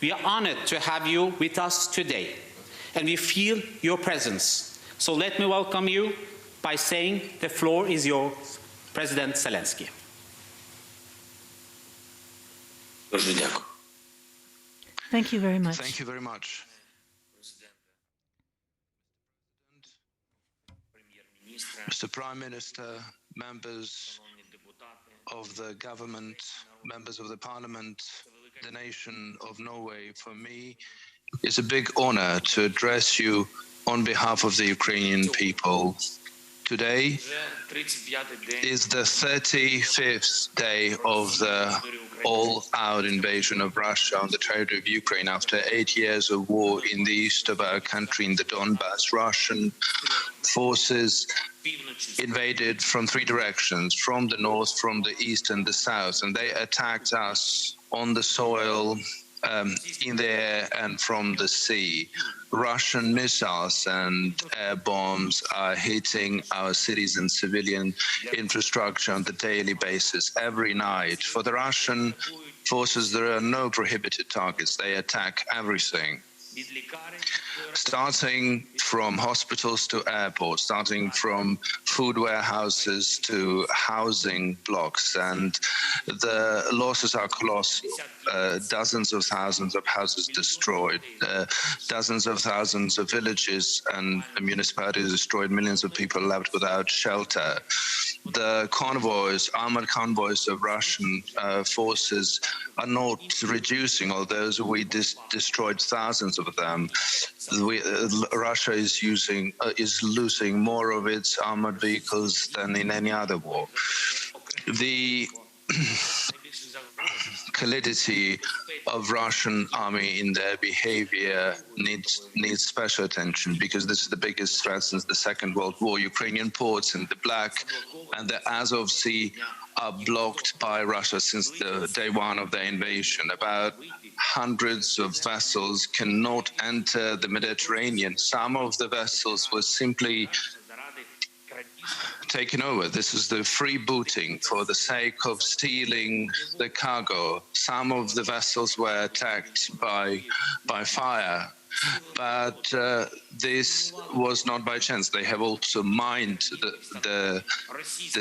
We are honored to have you with us today, and we feel your presence. So let me welcome you by saying the floor is yours, President Zelensky. Thank you very much. Thank you very much. Mr. Prime Minister, members of the government, members of the parliament, the nation of Norway, for me, it's a big honor to address you on behalf of the Ukrainian people. Today is the 35th day of the all-out invasion of Russia on the territory of Ukraine after 8 years of war in the east of our country, in the Donbass. Russian forces invaded from three directions, from the north, from the east and the south, and they attacked us on the soil, in the air and from the sea. Russian missiles and air bombs are hitting our cities and civilian infrastructure on the daily basis, every night. For the Russian forces, there are no prohibited targets. They attack everything, starting from hospitals to airports, starting from food warehouses to housing blocks, and the losses are colossal. Dozens of thousands of houses destroyed, dozens of thousands of villages and municipalities destroyed, millions of people left without shelter. The convoys, armored convoys of Russian forces are not reducing, although we destroyed thousands of them. Russia is losing more of its armored vehicles than in any other war. The solidity of Russian army in their behavior needs special attention, because this is the biggest threat since the Second World War. Ukrainian ports in the Black and the Azov Sea are blocked by Russia since the day one of the invasion. About hundreds of vessels cannot enter the Mediterranean. Some of the vessels were simply taken over. This is the freebooting for the sake of stealing the cargo. Some of the vessels were attacked by fire, but this was not by chance. They have also mined the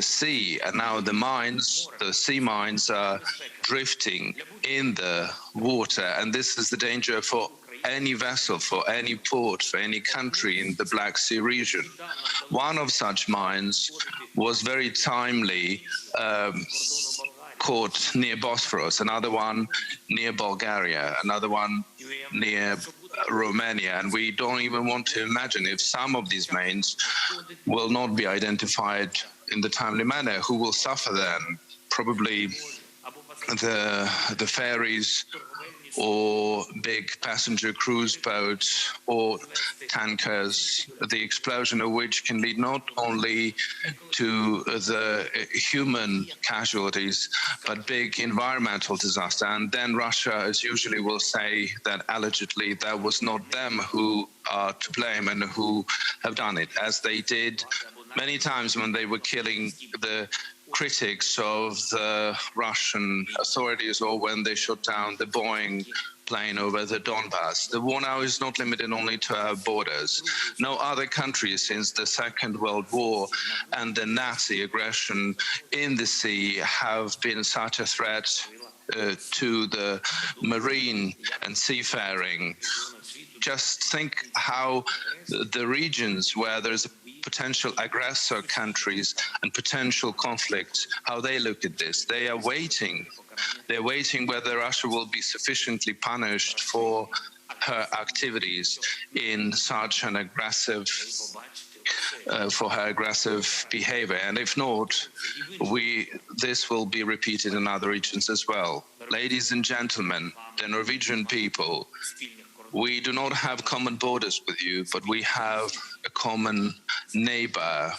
sea, and now the sea mines are drifting in the water, and this is the danger for any vessel, for any port, for any country in the Black Sea region. One of such mines was very timely caught near Bosphorus, another one near Bulgaria, another one near Romania, and we don't even want to imagine if some of these mines will not be identified in the timely manner, who will suffer then? Probably the ferries, or big passenger cruise boats, or tankers, the explosion of which can lead not only to the human casualties, but big environmental disaster. And then Russia, as usually, will say that allegedly that was not them who are to blame and who have done it, as they did many times when they were killing the critics of the Russian authorities, or when they shot down the Boeing plane over the Donbass. The war now is not limited only to our borders. No other country since the Second World War and the Nazi aggression in the sea have been such a threat to the marine and seafaring. Just think how the regions where there's potential aggressor countries and potential conflicts, how they look at this. They are waiting. They're waiting whether Russia will be sufficiently punished for her activities in such an aggressive, for her aggressive behavior. And if not, this will be repeated in other regions as well. Ladies and gentlemen, the Norwegian people, we do not have common borders with you, but we have a common neighbor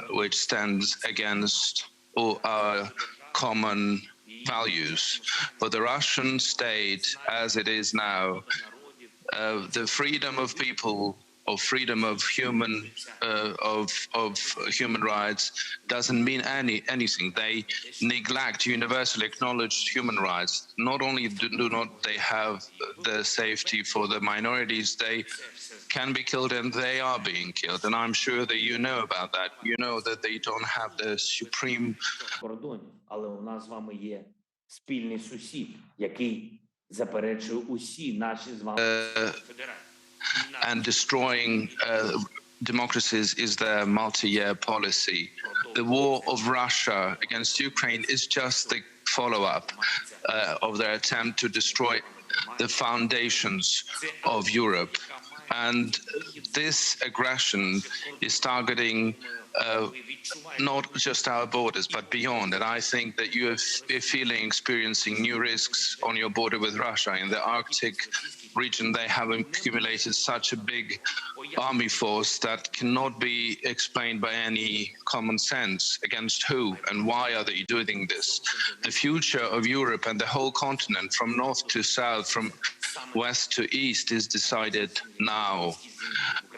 which stands against all our common values. For the Russian state, as it is now, the freedom of people of freedom of human rights doesn't mean anything. They neglect universally acknowledged human rights. Not only do not they have the safety for the minorities, they can be killed and they are being killed. And I'm sure that you know about that. You know that they don't have the supreme кордонів, але у нас з вами є спільний сусід, який заперечує усі наші з вами федерації. and destroying democracies is their multi-year policy. The war of Russia against Ukraine is just the follow-up of their attempt to destroy the foundations of Europe. And this aggression is targeting not just our borders, but beyond. And I think that you are experiencing new risks on your border with Russia. In the Arctic region, they have accumulated such a big army force that cannot be explained by any common sense. Against who and why are they doing this? The future of Europe and the whole continent, from north to south, from west to east, is decided now.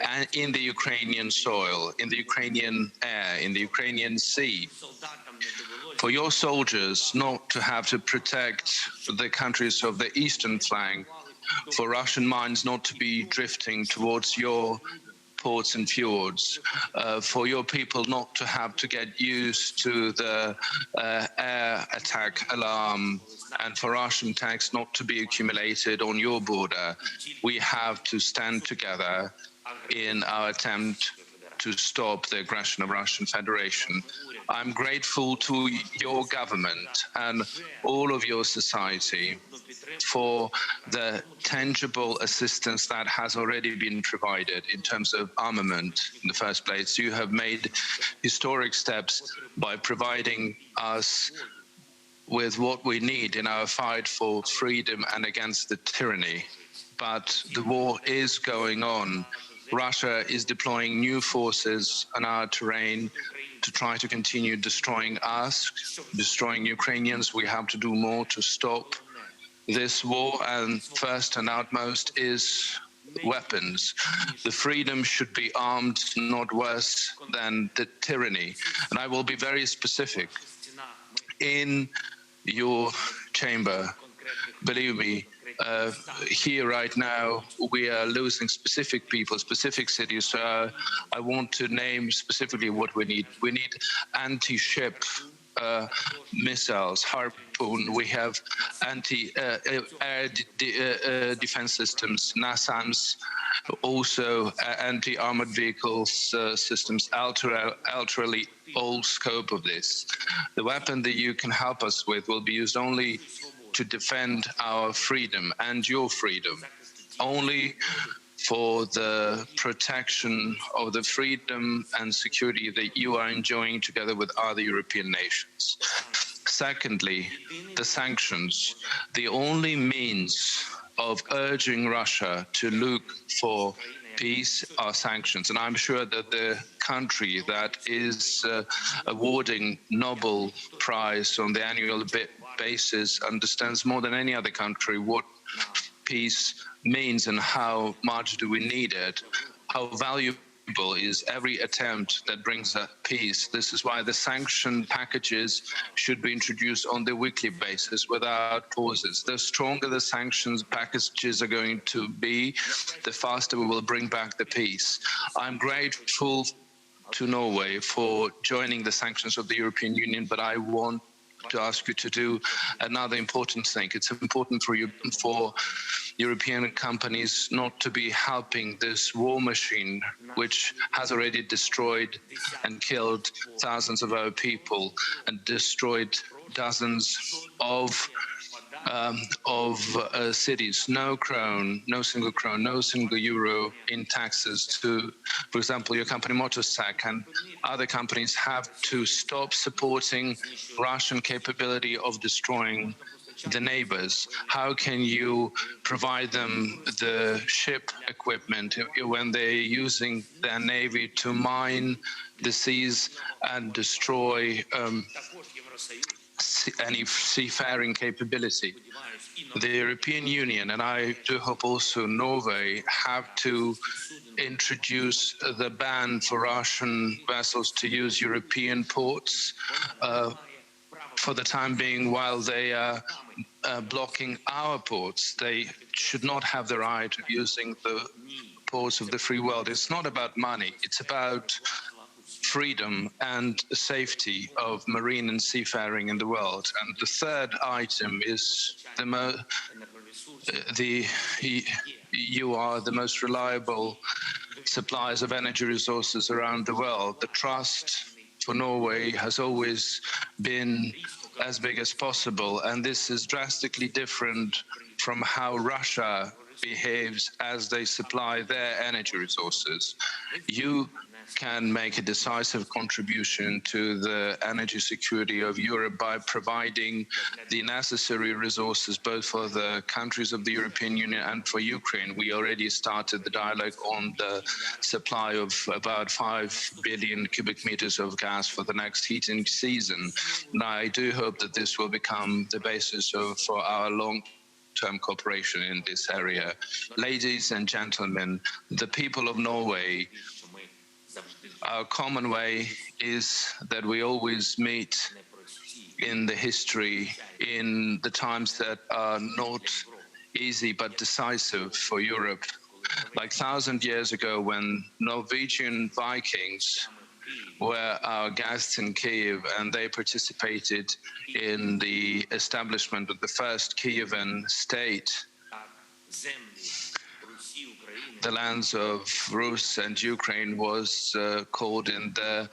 And in the Ukrainian soil, in the Ukrainian air, in the Ukrainian sea. For your soldiers not to have to protect the countries of the eastern flank, for Russian mines not to be drifting towards your ports and fjords, for your people not to have to get used to the air attack alarm, and for Russian tanks not to be accumulated on your border, we have to stand together in our attempt to stop the aggression of Russian Federation. I'm grateful to your government and all of your society for the tangible assistance that has already been provided in terms of armament. In the first place, you have made historic steps by providing us with what we need in our fight for freedom and against the tyranny. But the war is going on. Russia is deploying new forces on our terrain to try to continue destroying us, destroying Ukrainians. We have to do more to stop this war, and first and outmost is weapons. The freedom should be armed, not worse than the tyranny. And I will be very specific. In your chamber, believe me, here right now, we are losing specific people, specific cities. So I want to name specifically what we need. We need anti-ship missiles, Harpoon. We have anti-air defense systems, NASAMS, also anti-armored vehicles systems, ultra old scope of this. The weapon that you can help us with will be used only to defend our freedom and your freedom, only for the protection of the freedom and security that you are enjoying together with other European nations. Secondly, the sanctions, the only means of urging Russia to look for peace are sanctions. And I'm sure that the country that is awarding Nobel Prize on the annual basis understands more than any other country what peace means and how much do we need it, how valuable is every attempt that brings peace. This is why the sanction packages should be introduced on the weekly basis without pauses. The stronger the sanctions packages are going to be, the faster we will bring back the peace. I'm grateful to Norway for joining the sanctions of the European Union, but I want to ask you to do another important thing. It's important for you, for European companies not to be helping this war machine, which has already destroyed and killed thousands of our people and destroyed dozens of cities. No krone, no single krone, no single euro in taxes to, for example, your company Motorsag, and other companies have to stop supporting Russian capability of destroying the neighbors. How can you provide them the ship equipment when they're using their navy to mine the seas and destroy any seafaring capability. The European Union, and I do hope also Norway, have to introduce the ban for Russian vessels to use European ports for the time being while they are blocking our ports. They should not have the right of using the ports of the free world. It's not about money, it's about freedom and safety of marine and seafaring in the world. And the third item is you are the most reliable suppliers of energy resources around the world. The trust for Norway has always been as big as possible, and this is drastically different from how Russia behaves as they supply their energy resources. You can make a decisive contribution to the energy security of Europe by providing the necessary resources both for the countries of the European Union and for Ukraine. We already started the dialogue on the supply of about 5 billion cubic meters of gas for the next heating season. And I do hope that this will become the basis for our long-term cooperation in this area. Ladies and gentlemen, the people of Norway, our common way is that we always meet in the history, in the times that are not easy but decisive for Europe. Like 1,000 years ago, when Norwegian Vikings were our guests in Kiev, and they participated in the establishment of the first Kievan state. The lands of Rus and Ukraine was called in the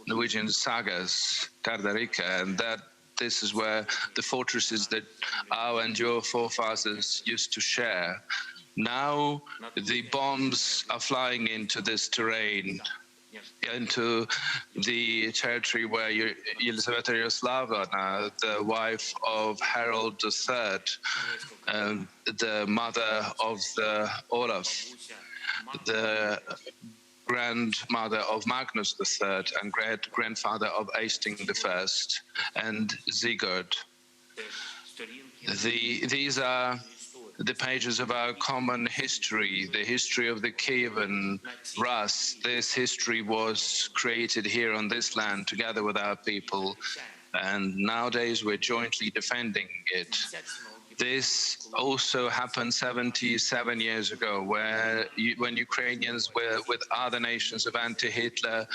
Norwegian sagas, Gardarika, and this is where the fortresses that our and your forefathers used to share. Now the bombs are flying into this terrain, into the territory where Yelizaveta Yaroslavna, the wife of Harold III, the mother of the Olaf, the grandmother of Magnus III, and great-grandfather of Eystein I, and Sigurd. These are the pages of our common history, the history of the Kievan Rus. This history was created here on this land together with our people, and nowadays we're jointly defending it. This also happened 77 years ago, when Ukrainians were with other nations of anti-Hitler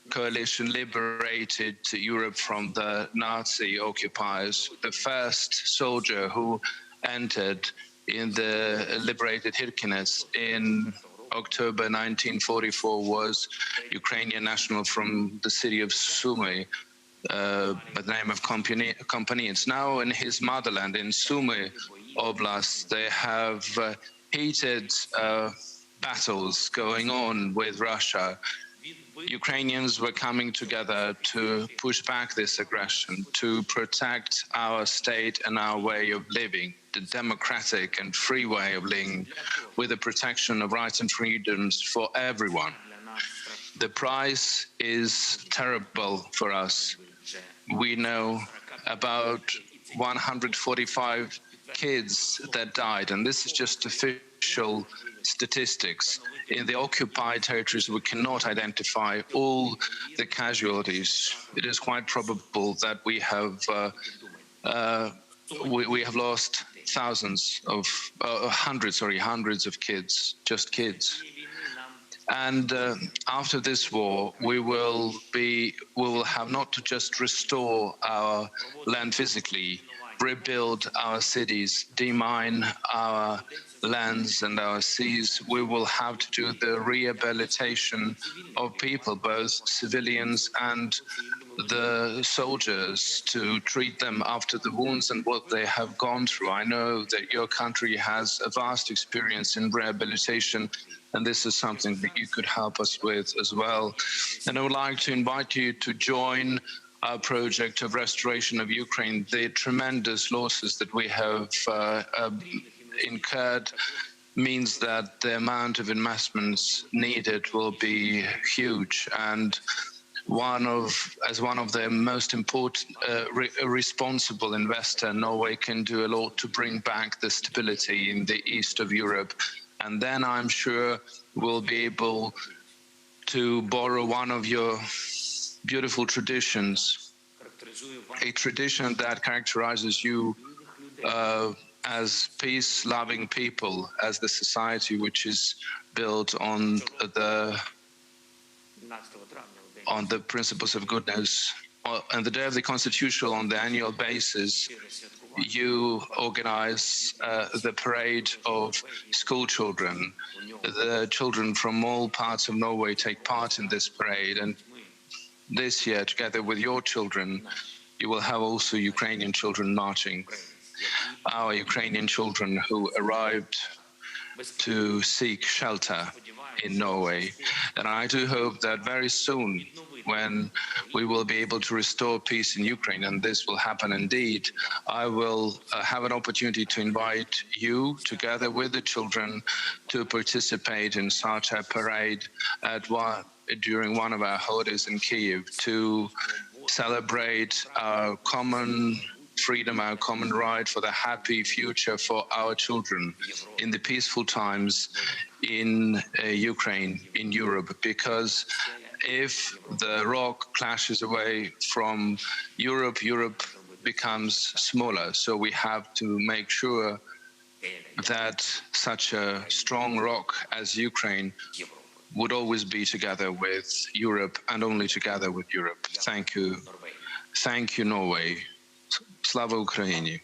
coalition liberated Europe from the Nazi occupiers. The first soldier who entered in the liberated Hirkines in October 1944 was Ukrainian national from the city of Sumy, by the name of Kompanets. Now in his motherland, in Sumy Oblast, they have heated battles going on with Russia. Ukrainians were coming together to push back this aggression, to protect our state and our way of living, the democratic and free way of living, with the protection of rights and freedoms for everyone. The price is terrible for us. We know about 145 kids that died, and this is just official statistics. In the occupied territories, we cannot identify all the casualties. It is quite probable that we have lost hundreds of kids, just kids. And after this war, we will have not to just restore our land physically, rebuild our cities, demine our lands and our seas. We will have to do the rehabilitation of people, both civilians and the soldiers, to treat them after the wounds and what they have gone through. I know that your country has a vast experience in rehabilitation, and this is something that you could help us with as well. And I would like to invite you to join our project of restoration of Ukraine. The tremendous losses that we have incurred means that the amount of investments needed will be huge, and as one of the most important responsible investor, Norway can do a lot to bring back the stability in the east of Europe, and then I'm sure we'll be able to borrow one of your beautiful traditions, a tradition that characterizes you as peace-loving people, as the society which is built on the principles of goodness. On the day of the Constitution, on the annual basis, you organize the parade of school children. The children from all parts of Norway take part in this parade, and this year, together with your children, you will have also Ukrainian children marching. Our Ukrainian children who arrived to seek shelter in Norway. And I do hope that very soon, when we will be able to restore peace in Ukraine, and this will happen indeed, I will have an opportunity to invite you, together with the children, to participate in such a parade during one of our holidays in Kyiv, to celebrate our common freedom, our common right for the happy future for our children in the peaceful times in Ukraine, in Europe, because if the rock clashes away from Europe, Europe becomes smaller. So we have to make sure that such a strong rock as Ukraine would always be together with Europe and only together with Europe. Thank you. Thank you, Norway. Slava Ukraini.